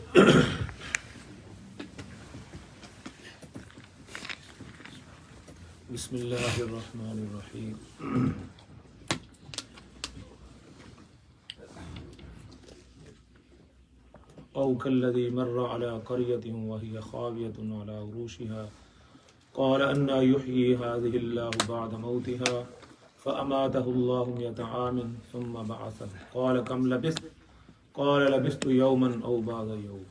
بسم اللہ الرحمن الرحیم۔ او کالذی مر علی قریۃ وہی خاویۃ علی عروشها قال انا یحیی هذه اللہ بعد موتها فاماته اللہ مئۃ عام ثم بعثه قال کم لبثت قال لبثت یوما او بعض یوم۔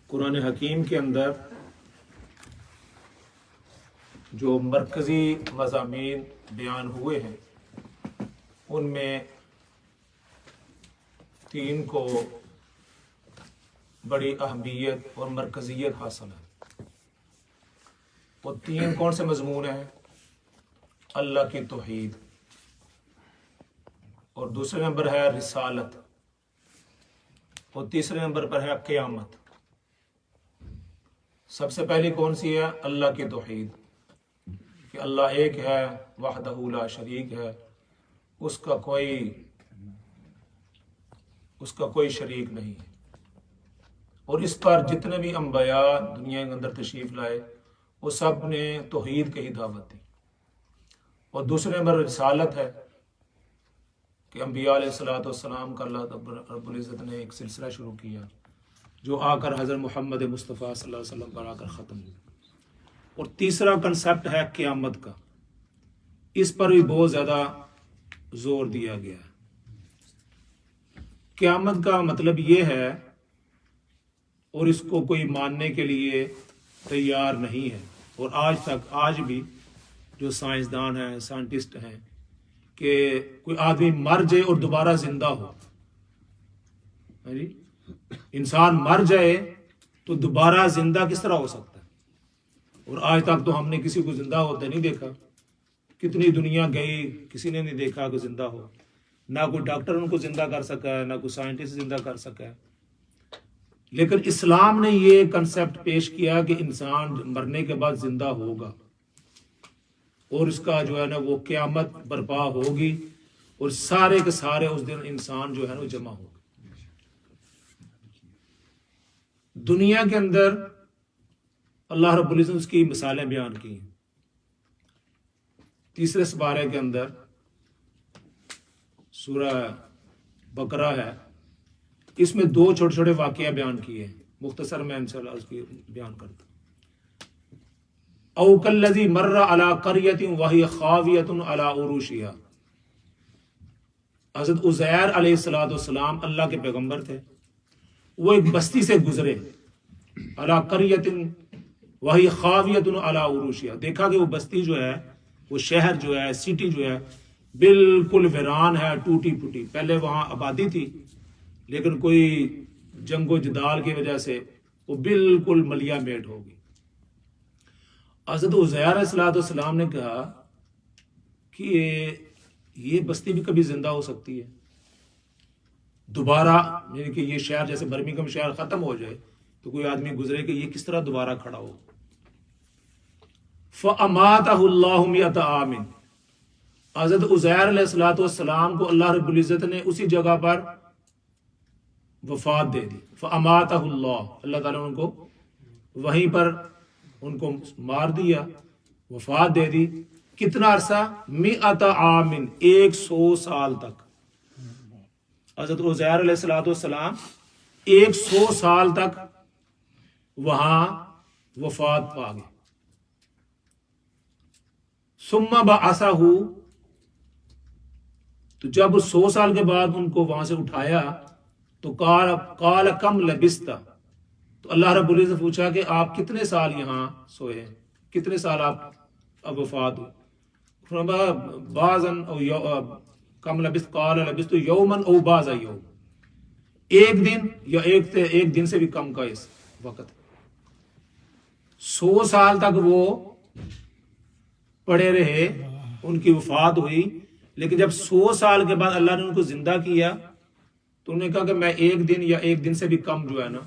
قرآن حکیم کے اندر جو مرکزی مضامین بیان ہوئے ہیں ان میں تین کو بڑی اہمیت اور مرکزیت حاصل ہے۔ وہ تین کون سے مضمون ہیں؟ اللہ کی توحید، اور دوسرے نمبر ہے رسالت، اور تیسرے نمبر پر ہے قیامت۔ سب سے پہلی کون سی ہے؟ اللہ کی توحید، کہ اللہ ایک ہے، وحدہ لا شریک ہے، اس کا کوئی شریک نہیں ہے، اور اس پر جتنے بھی انبیاء دنیا کے اندر تشریف لائے وہ سب نے توحید کی ہی دعوت دی۔ اور دوسرے نمبر رسالت ہے کہ انبیاء علیہ السلام کا اللہ رب العزت نے ایک سلسلہ شروع کیا جو آ کر حضرت محمد مصطفیٰ صلی اللہ علیہ وسلم پر آ کر ختم ہوا۔ اور تیسرا کنسپٹ ہے قیامت کا، اس پر بھی بہت زیادہ زور دیا گیا ہے۔ قیامت کا مطلب یہ ہے، اور اس کو کوئی ماننے کے لیے تیار نہیں ہے، اور آج بھی جو سائنسدان ہیں، سائنٹسٹ ہیں، کہ کوئی آدمی مر جائے اور دوبارہ زندہ ہو۔ انسان مر جائے تو دوبارہ زندہ کس طرح ہو سکتا ہے؟ اور آج تک تو ہم نے کسی کو زندہ ہوتے نہیں دیکھا۔ کتنی دنیا گئی، کسی نے نہیں دیکھا کہ زندہ ہو، نہ کوئی ڈاکٹر ان کو زندہ کر سکا ہے، نہ کوئی سائنٹسٹ زندہ کر سکا ہے۔ لیکن اسلام نے یہ کنسپٹ پیش کیا کہ انسان مرنے کے بعد زندہ ہوگا، اور اس کا جو ہے نا وہ قیامت برپا ہوگی، اور سارے کے سارے اس دن انسان جو ہے نا وہ جمع ہوگا۔ دنیا کے اندر اللہ رب العزت اس کی مثالیں بیان کی ہیں۔ تیسرے سپارے کے اندر سورہ بقرہ ہے، اس میں دو چھوٹے چھوٹے واقعہ بیان کیے ہیں، مختصر میں انشاءاللہ اس کی بیان کرتا ہوں۔ او کالذی مر علی قریۃ وہی خاویۃ علی عروشها۔ حضرت عزیر علیہ السلام اللہ کے پیغمبر تھے، وہ ایک بستی سے گزرے، علی قریۃ وہی خاویۃ علی عروشها، دیکھا کہ وہ بستی جو ہے، وہ شہر جو ہے، سٹی جو ہے، بالکل ویران ہے، ٹوٹی پھوٹی۔ پہلے وہاں آبادی تھی، لیکن کوئی جنگ و جدال کی وجہ سے وہ بالکل ملیا میٹ ہو گئی۔ حضرت عزیر علیہ السلام نے کہا کہ یہ بستی بھی کبھی زندہ ہو سکتی ہے دوبارہ، یعنی کہ یہ شہر جیسے برمنگھم شہر ختم ہو جائے تو کوئی آدمی گزرے کہ یہ کس طرح دوبارہ کھڑا ہو۔ فَأَمَاتَهُ اللَّهُ مِئَةَ عَامٍ، حضرت عزیر علیہ السلام کو اللہ رب العزت نے اسی جگہ پر وفات دے دی۔ فَأَمَاتَهُ اللَّهُ، اللہ تعالیٰ نے ان کو وہیں پر ان کو مار دیا، وفات دے دی۔ کتنا عرصہ؟ 100 عام، 100 سال تک۔ حضرت عزیر علیہ السلام 100 سال تک وہاں وفات پا گئے۔ ثم بعثہ، تو جب 100 سال کے بعد ان کو وہاں سے اٹھایا تو قال کم لبثت، تو اللہ رب العزت پوچھا کہ آپ کتنے سال یہاں سوئے ہیں، کتنے سال آپ اب وفات ہوئے؟ بعضاً او کم لبثت قال لبثت یوما او بعض یوم، ایک دن یا ایک دن سے بھی کم کا اس وقت۔ 100 سال تک وہ پڑے رہے، ان کی وفات ہوئی، لیکن جب 100 سال کے بعد اللہ نے ان کو زندہ کیا تو انہوں نے کہا کہ میں ایک دن یا ایک دن سے بھی کم جو ہے نا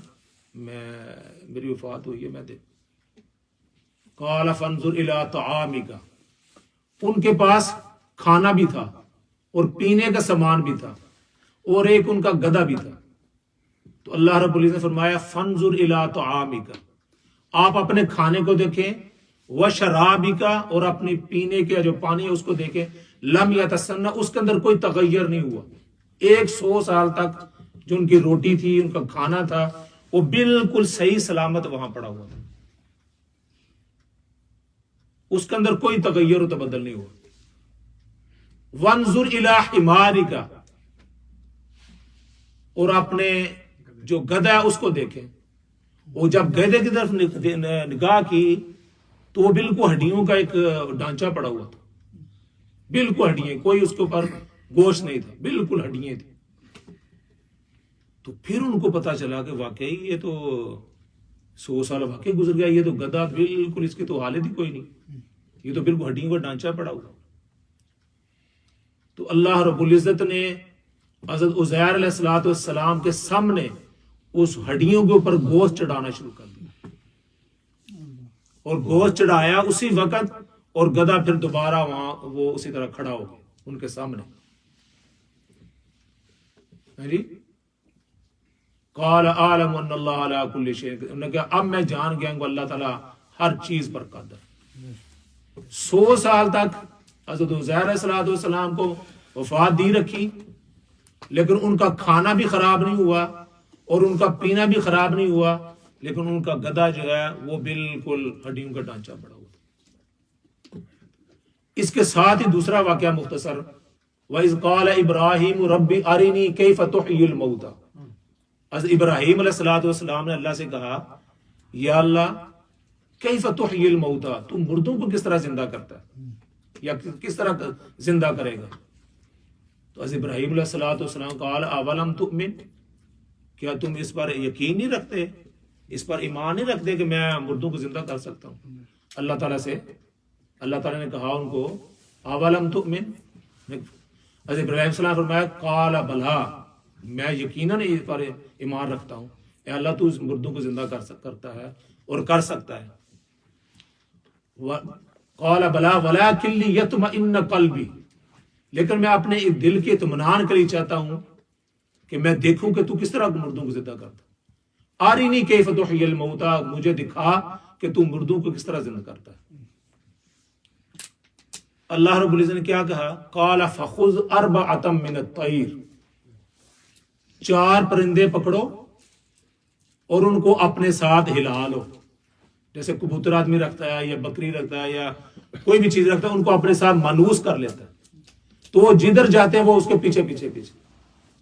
میری وفات ہوئی ہے، میں دے۔ قال فانظر الی طعامک، ان کے پاس کھانا بھی تھا، اور پینے کا سامان بھی تھا اور ایک ان کا گدھا بھی تھا. تو اللہ رب العزت نے فرمایا فانظر الی طعامک، آپ اپنے کھانے کو دیکھیں، وشرابک، اور اپنی پینے کے جو پانی ہے اس کو دیکھیں، لم یتسنہ، اس کے اندر کوئی تغیر نہیں ہوا. 100 سال تک جو ان کی روٹی تھی، ان کا کھانا تھا، وہ بالکل صحیح سلامت وہاں پڑا ہوا تھا، اس کے اندر کوئی تغیر و تبدل نہیں ہوا. وانظر الی حمارک، اور اپنے جو گدھا ہے اس کو دیکھیں. وہ جب گدھے کی طرف نگاہ کی تو وہ بالکل ہڈیوں کا ایک ڈھانچہ پڑا ہوا تھا، بالکل ہڈیاں، کوئی اس کے اوپر گوشت نہیں تھا، بالکل ہڈیاں تھیں. تو پھر ان کو پتا چلا کہ واقعی یہ تو 100 سال واقعی گزر گیا، یہ تو گدھا بالکل اس کی تو حالت ہی کوئی نہیں، یہ تو بالکل ہڈیوں کا ڈھانچہ پڑا ہوا. تو اللہ رب العزت نے حضرت عزیر علیہ السلام کے سامنے اس ہڈیوں کے اوپر گوشت چڑھانا شروع کر دیا، اور گوشت چڑھایا اسی وقت، اور گدھا پھر دوبارہ وہاں وہ اسی طرح کھڑا ہو گیا ان کے سامنے. جی قال اعلم ان اللہ علی کل شیء، انہوں نے کہا اب میں جان گیا ہوں کہ اللہ تعالیٰ ہر چیز پر قادر. 100 سال تک حضرت عزیر علیہ السلام کو وفات دی رکھی، لیکن ان کا کھانا بھی خراب نہیں ہوا اور ان کا پینا بھی خراب نہیں ہوا، لیکن ان کا گدھا جو ہے وہ بالکل ہڈیوں کا ڈھانچہ پڑا ہوا تھا. اس کے ساتھ ہی دوسرا واقعہ مختصر، وَإِذْ قَالَ إِبْرَاهِيمُ رَبِّ أَرِنِي كَيْفَ تُحْيِي الْمَوْتَى، حضرت ابراہیم علیہ السلام نے اللہ سے کہا یا اللہ کیف تحیی الموتى، تو مردوں کو کس طرح زندہ کرتا ہے یا کس طرح زندہ کرے گا. تو حضرت ابراہیم علیہ السلام قال اولم تؤمن، کیا تم اس پر یقین نہیں رکھتے، اس پر ایمان نہیں رکھتے کہ میں مردوں کو زندہ کر سکتا ہوں. اللہ تعالیٰ سے اللہ تعالیٰ نے کہا ان کو اولم تؤمن، حضرت ابراہیم علیہ السلام نے فرمایا قال بلا، میں یقیناً اس پر ایمان رکھتا ہوں، اے اللہ تو اس مردوں کو زندہ کرتا ہے اور کر سکتا ہے. قال بلا ولکن لیطمئن قلبی، لیکن میں اپنے دل کے اطمینان کے لیے چاہتا ہوں کہ میں دیکھوں کہ تو کس طرح مردوں کو زندہ کرتا. آرینی کیف تحیی الموتى، مجھے دکھا کہ تو مردوں کو کس طرح زندہ کرتا ہے. اللہ رب العزت نے کیا کہا، قال فخذ اربعة من الطیر، 4 پرندے پکڑو اور ان کو اپنے ساتھ ہلا لو. جیسے کبوتر آدمی رکھتا ہے یا بکری رکھتا ہے یا کوئی بھی چیز رکھتا ہے، ان کو اپنے ساتھ مانوس کر لیتا ہے. تو وہ جدھر جاتے ہیں وہ اس کے پیچھے پیچھے پیچھے،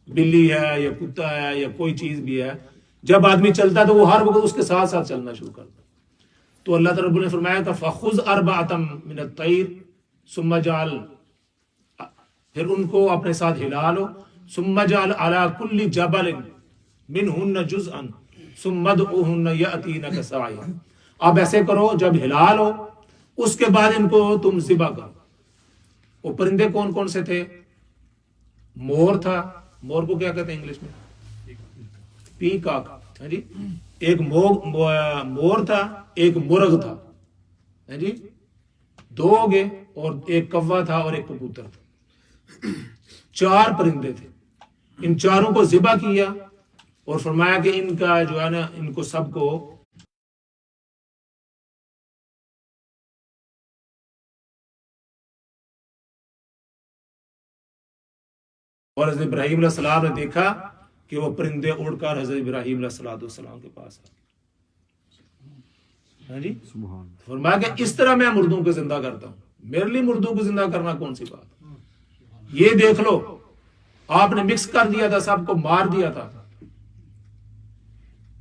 بلی ہے یا کتا ہے یا کوئی چیز بھی ہے، جب آدمی چلتا ہے تو وہ ہر وقت اس کے ساتھ ساتھ چلنا شروع کرتا ہے. تو اللہ تعالیٰ نے فرمایا تھا فخذ اربعة من الطیر ثم اجعل، پھر ان کو اپنے ساتھ ہلا لو، ثم اجعل على كل جبل منهن جزءا ثم ادعوهن يأتينك سعيا. اب ایسے کرو، جب ہلا لو اس کے بعد ان کو تم ذبح کرو. وہ پرندے کون کون سے تھے؟ مور تھا، مور کو کیا کہتے ہیں انگلش میں؟ پی کاک، ہے جی. ایک مور تھا، ایک مرغ تھا، ہے جی. 2 ہو گئے، اور ایک کوا تھا اور ایک کبوتر تھا. 4 پرندے تھے. ان چاروں کو ذبح کیا اور فرمایا کہ ان کا جو ہے نا، ان کو سب کو اور حضرت ابراہیم علیہ السلام نے دیکھا کہ وہ پرندے اڑ کر حضرت ابراہیم علیہ السلام کے پاس آئے. ہاں جی، فرمایا کہ اس طرح میں مردوں کو زندہ کرتا ہوں، میرے لیے مردوں کو زندہ کرنا کون سی بات. یہ دیکھ لو، آپ نے مکس کر دیا تھا، سب کو مار دیا تھا.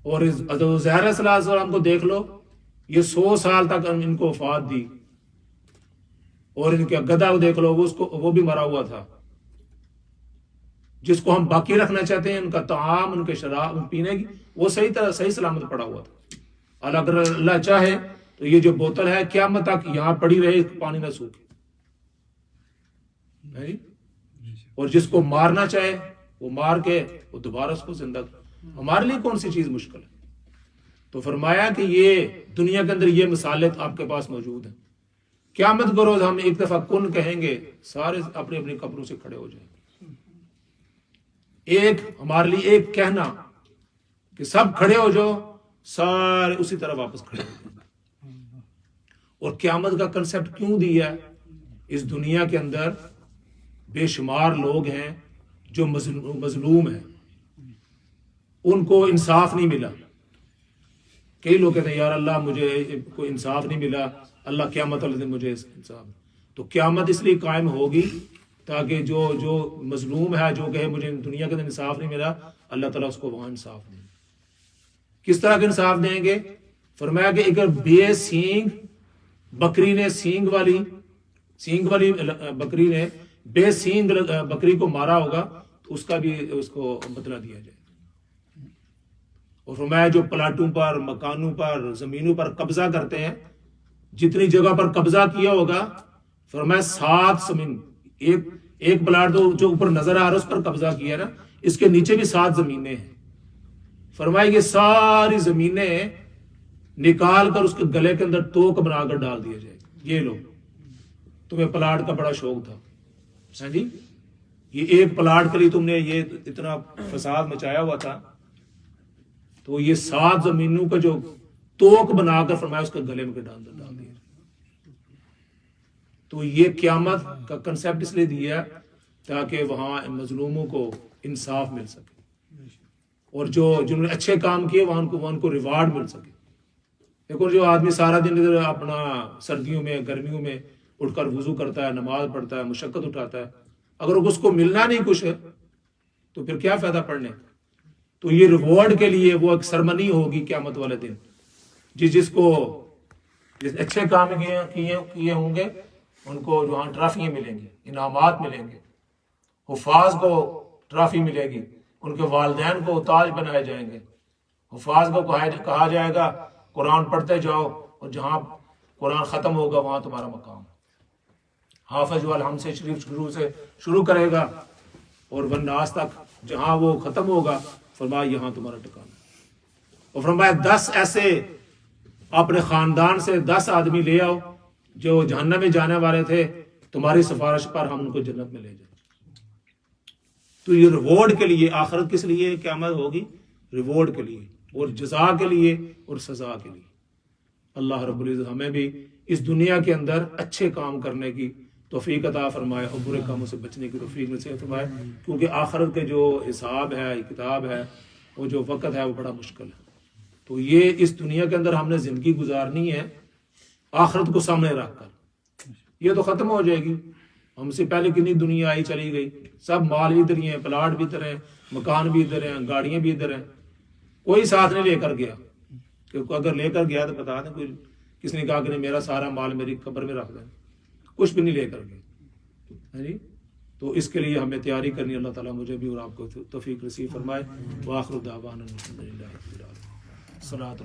اور حضرت عزیر علیہ السلام کو دیکھ لو، یہ 100 سال تک ان کو وفات دی. اور ان کے گدھا کو دیکھ لو، وہ بھی مرا ہوا تھا، جس کو ہم باقی رکھنا چاہتے ہیں، ان کا طعام، ان کے شراب پینے کی، وہ صحیح سلامت پڑا ہوا تھا. اگر اللہ چاہے تو یہ جو بوتل ہے قیامت تک یہاں پڑی رہے، پانی نہ سوکھے. اور جس کو مارنا چاہے وہ مار کے وہ دوبارہ اس کو زندہ. ہمارے لیے کون سی چیز مشکل ہے؟ تو فرمایا کہ یہ دنیا کے اندر یہ مثالیں آپ کے پاس موجود ہیں قیامت کا روز ہم ایک دفعہ کن کہیں گے، سارے اپنی اپنی قبروں سے کھڑے ہو جائیں گے. ایک ہمارے لیے ایک کہنا کہ سب کھڑے ہو جاؤ، سارے اسی طرح واپس کھڑے ہو جائیں. اور قیامت کا کنسپٹ کیوں دیا ہے؟ اس دنیا کے اندر بے شمار لوگ ہیں جو مظلوم ہیں، ان کو انصاف نہیں ملا. کئی لوگ کہتے ہیں یار اللہ مجھے کوئی انصاف نہیں ملا، اللہ قیامت والے دن مجھے انصاف. تو قیامت اس لیے قائم ہوگی تاکہ جو مظلوم ہے، جو کہے مجھے دنیا کے اندر انصاف نہیں ملا، اللہ تعالیٰ اس کو وہاں انصاف دیں گے. کس طرح کا انصاف دیں گے؟ فرمایا کہ اگر بے سینگ بکری نے سینگ والی بکری نے بے سینگ بکری کو مارا ہوگا تو اس کا بھی اس کو بدلہ دیا جائے. اور فرمایا جو پلاٹوں پر، مکانوں پر، زمینوں پر قبضہ کرتے ہیں، جتنی جگہ پر قبضہ کیا ہوگا، فرمایا 7 زمین، ایک پلاٹ جو اوپر نظر آ رہا ہے اس پر قبضہ کیا نا، اس کے نیچے بھی 7 زمینیں ہیں. فرمایا یہ ساری زمینیں نکال کر اس کے گلے کے اندر توک بنا کر ڈال دیا جائے. یہ لو تمہیں پلاٹ کا بڑا شوق تھا، ہاں جی، یہ ایک پلاٹ کے لیے تم نے یہ اتنا فساد مچایا ہوا تھا، تو یہ 7 زمینوں کا جو توک بنا کر فرمایا اس کے گلے میں ڈال دیا. تو یہ قیامت کا کنسپٹ اس لیے دیا تاکہ وہاں مظلوموں کو انصاف مل سکے، اور جنہوں نے اچھے کام کیے وہاں ان کو ریوارڈ مل سکے. دیکھو جو آدمی سارا دن ادھر اپنا سردیوں میں گرمیوں میں اٹھ کر وضو کرتا ہے، نماز پڑھتا ہے، مشقت اٹھاتا ہے، اگر اس کو ملنا نہیں کچھ تو پھر کیا فائدہ پڑھنے. تو یہ ریوارڈ کے لیے وہ ایک سرمنی ہوگی قیامت والے دن، جس اچھے کام کیے ہوں گے ان کو جو ٹرافیاں ملیں گی، انعامات ملیں گے. حفاظ کو ٹرافی ملے گی، ان کے والدین کو تاج بنائے جائیں گے. حفاظ کو کہا جائے گا قرآن پڑھتے جاؤ، اور جہاں قرآن ختم ہوگا وہاں تمہارا مقام. حافظ والحمد سے شروع کرے گا اور والناس تک جہاں وہ ختم ہوگا فرمایا یہاں تمہارا ٹھکانہ. اور فرمایا 10 ایسے اپنے خاندان سے 10 آدمی لے آؤ جو جہنم میں جانے والے تھے، تمہاری سفارش پر ہم ان کو جنت میں لے جائیں. تو یہ ریوارڈ کے لیے، آخرت کس لیے قیامت ہوگی؟ ریوارڈ کے لیے اور جزا کے لیے اور سزا کے لیے. اللہ رب العزت ہمیں بھی اس دنیا کے اندر اچھے کام کرنے کی توفیق عطا فرمائے اور برے کاموں سے بچنے کی توفیق نصیب فرمائے، کیونکہ آخرت کے جو حساب ہے، کتاب ہے، وہ جو وقت ہے وہ بڑا مشکل ہے. تو یہ اس دنیا کے اندر ہم نے زندگی گزارنی ہے آخرت کو سامنے رکھ کر. یہ تو ختم ہو جائے گی. ہم سے پہلے کتنی دنیا آئی چلی گئی، سب مال بھی ادھر ہی ہیں، پلاٹ بھی ادھر ہیں، مکان بھی ادھر ہیں، گاڑیاں بھی ادھر ہیں. کوئی ساتھ نہیں لے کر گیا، کہ اگر لے کر گیا تو بتا دیں کوئی کس نے کہا کہ نہیں میرا سارا مال میری قبر میں رکھ دیں. کچھ بھی نہیں لے کر گئے. تو اس کے لیے ہمیں تیاری کرنی. اللہ تعالیٰ مجھے بھی اور آپ کو توفیق نصیب فرمائے. وآخر دعوانا الحمدللہ رب العالمین. صلاۃ